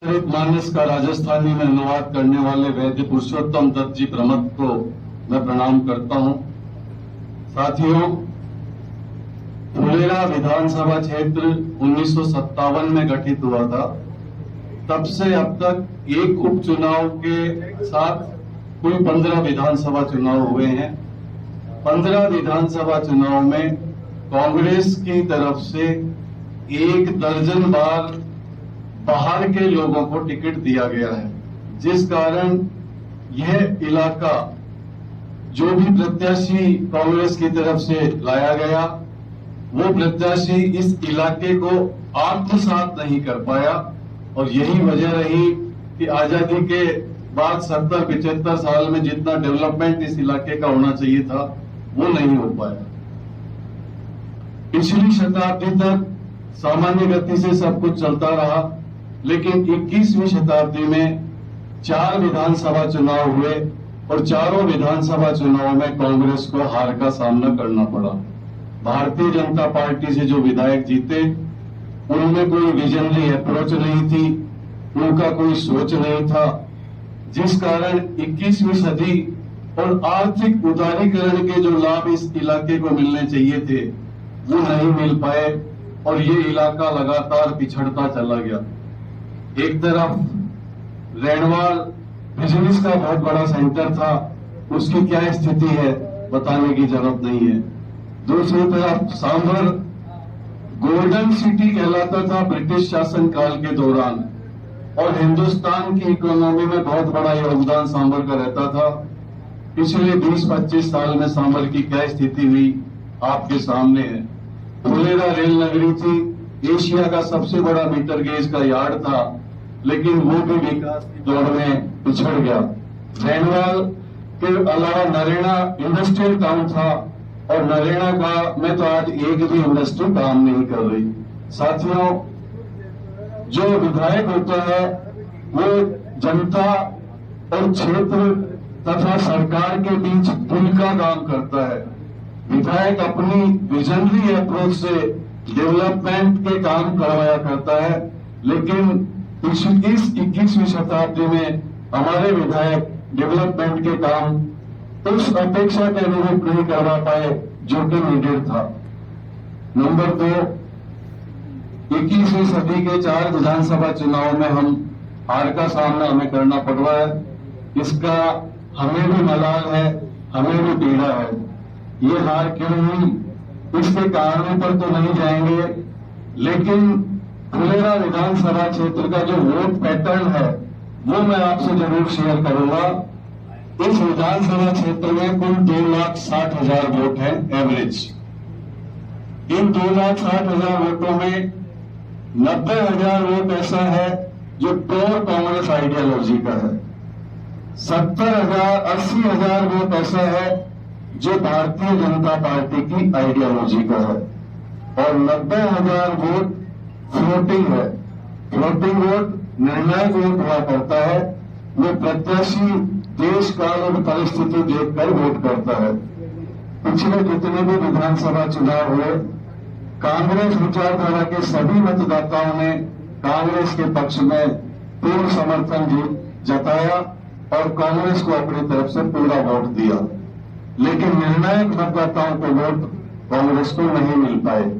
मानस का राजस्थानी में अनुवाद करने वाले वैद्य पुरुषोत्तम दत्त जी प्रमुख को मैं प्रणाम करता हूं। साथियों, फुलेरा विधानसभा क्षेत्र 1957 में गठित हुआ था। तब से अब तक एक उपचुनाव के साथ कुल 15 विधानसभा चुनाव हुए हैं। 15 विधानसभा चुनाव में कांग्रेस की तरफ से 1 दर्जन बार बाहर के लोगों को टिकट दिया गया है, जिस कारण यह इलाका जो भी प्रत्याशी कांग्रेस की तरफ से लाया गया, वो प्रत्याशी इस इलाके को आत्मसात नहीं कर पाया। और यही वजह रही कि आजादी के बाद 70-75 साल में जितना डेवलपमेंट इस इलाके का होना चाहिए था, वो नहीं हो पाया। पिछली शताब्दी तक सामान्य गति से सब कुछ चलता रहा, लेकिन 21वीं शताब्दी में 4 विधानसभा चुनाव हुए और चारों विधानसभा चुनाव में कांग्रेस को हार का सामना करना पड़ा। भारतीय जनता पार्टी से जो विधायक जीते, उनमें कोई विजनरी अप्रोच नहीं थी, उनका कोई सोच नहीं था, जिस कारण 21वीं सदी और आर्थिक उदारीकरण के जो लाभ इस इलाके को मिलने चाहिए थे, वो नहीं मिल पाए और ये इलाका लगातार पिछड़ता चला गया। एक तरफ रेणवाल बिजनेस का बहुत बड़ा सेंटर था, उसकी क्या स्थिति है बताने की जरूरत नहीं है। दूसरी तरफ सांभर गोल्डन सिटी कहलाता था ब्रिटिश शासन काल के दौरान, और हिंदुस्तान की इकोनॉमी में बहुत बड़ा योगदान सांभर का रहता था। पिछले 20-25 साल में सांभर की क्या स्थिति हुई आपके सामने है। फुलेरा रेल नगरी थी, एशिया का सबसे बड़ा मीटर गेज का यार्ड था, लेकिन वो भी विकास की दौड़ में पिछड़ गया। रेणवाल के अलावा नरेगा इंडस्ट्रियल टाउन था, और नरेगा का में तो आज एक भी इंडस्ट्री काम नहीं कर रही। साथियों, जो विधायक होता है वो जनता और क्षेत्र तथा सरकार के बीच पुल का काम करता है। विधायक अपनी विजनरी अप्रोच से डेवलपमेंट के काम करवाया करता है, लेकिन इस 21वीं शताब्दी में हमारे विधायक डेवलपमेंट के काम उस अपेक्षा के अनुरूप नहीं करवा पाए जो कि नीडेड था। नंबर 2, 21वीं सदी के 4 विधानसभा चुनाव में हम हार का सामना हमें करना पड़ रहा है। इसका हमें भी मलाल है, हमें भी पीड़ा है। ये हार क्यों हुई, इसके कारणों पर तो नहीं जाएंगे, लेकिन फुलेरा विधानसभा क्षेत्र का जो वोट पैटर्न है वो मैं आपसे जरूर शेयर करूंगा। इस विधानसभा क्षेत्र में कुल 2,60,000 वोट हैं एवरेज। इन 2,60,000 वोटों में 90,000 वोट ऐसा है जो प्योर कांग्रेस आइडियोलॉजी का है, 80,000 वोट ऐसा है जो भारतीय जनता पार्टी की आइडियोलॉजी का है, और 90,000 वोट फ्लोटिंग है। फ्लोटिंग वोट निर्णायक वोट हुआ करता है, वो प्रत्याशी देश काल और परिस्थिति देखकर वोट करता है। पिछले जितने भी विधानसभा चुनाव हुए, कांग्रेस विचारधारा के सभी मतदाताओं ने कांग्रेस के पक्ष में पूर्ण समर्थन जताया और कांग्रेस को अपनी तरफ से पूरा वोट दिया, लेकिन निर्णायक मतदाताओं को वोट कांग्रेस को नहीं मिल पाए।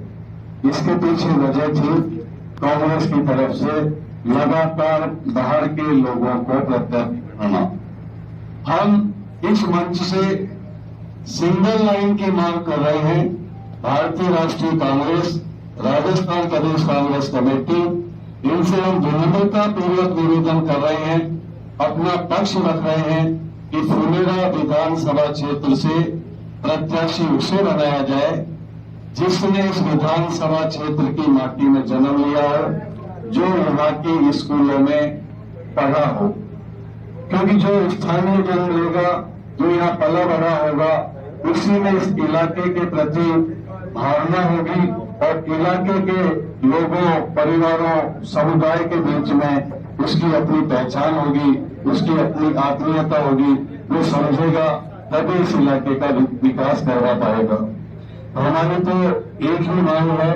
इसके पीछे वजह थी कांग्रेस की तरफ से लगातार बाहर के लोगों को प्रत्याशी बनाना। हम इस मंच से सिंगल लाइन की मांग कर रहे हैं। भारतीय राष्ट्रीय कांग्रेस, राजस्थान प्रदेश कांग्रेस कमेटी, इनसे हम विनम्रता पूर्वक निवेदन कर रहे हैं, अपना पक्ष रख रहे हैं कि फुलेरा विधानसभा क्षेत्र से प्रत्याशी उसे बनाया जाए जिसने इस विधानसभा क्षेत्र की माटी में जन्म लिया हो, जो यहाँ के स्कूलों में पढ़ा हो, क्योंकि जो स्थानीय जन्म लेगा, जो यहाँ पला बड़ा होगा, उसी में इस इलाके के प्रति भावना होगी और इलाके के लोगों, परिवारों, समुदाय के बीच में उसकी अपनी पहचान होगी, उसकी अपनी आत्मीयता होगी। वो समझेगा, तभी इस इलाके का विकास करवा पाएगा। हमारी तो एक ही मांग है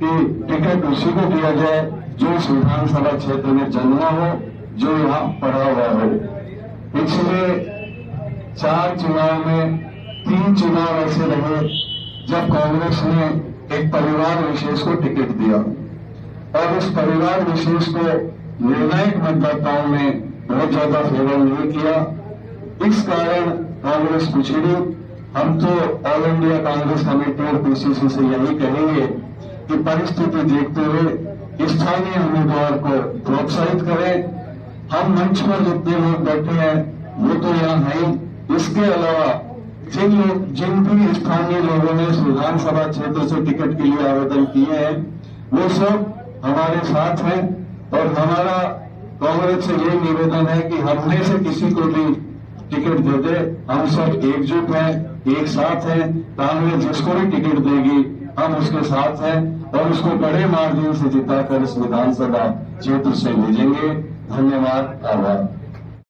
कि टिकट उसी को दिया जाए जो इस विधानसभा क्षेत्र में जन्मा हो, जो यहाँ पढ़ा हुआ हो। पिछले 4 चुनाव में 3 चुनाव ऐसे रहे जब कांग्रेस ने एक परिवार विशेष को टिकट दिया और उस परिवार विशेष को निर्णायक मतदाताओं ने बहुत ज्यादा फेवर नहीं किया। इस कारण कांग्रेस पिछड़ी। हम तो ऑल इंडिया कांग्रेस कमेटी और पीसीसी से यही कहेंगे कि परिस्थिति देखते हुए स्थानीय उम्मीदवार को प्रोत्साहित करें। हम मंच पर जितने लोग बैठे हैं वो तो यहाँ हैं, इसके अलावा जिन भी स्थानीय लोगों ने इस विधानसभा क्षेत्र से टिकट के लिए आवेदन किए हैं वो सब हमारे साथ हैं और हमारा कांग्रेस से ये निवेदन है कि हम में से किसी को भी टिकट दे दे। हम सब एकजुट हैं, एक साथ हैं। कांग्रेस जिसको भी टिकट देगी हम उसके साथ हैं और उसको बड़े मार्जिन से जिताकर इस विधानसभा क्षेत्र से भेजेंगे। धन्यवाद, आभार।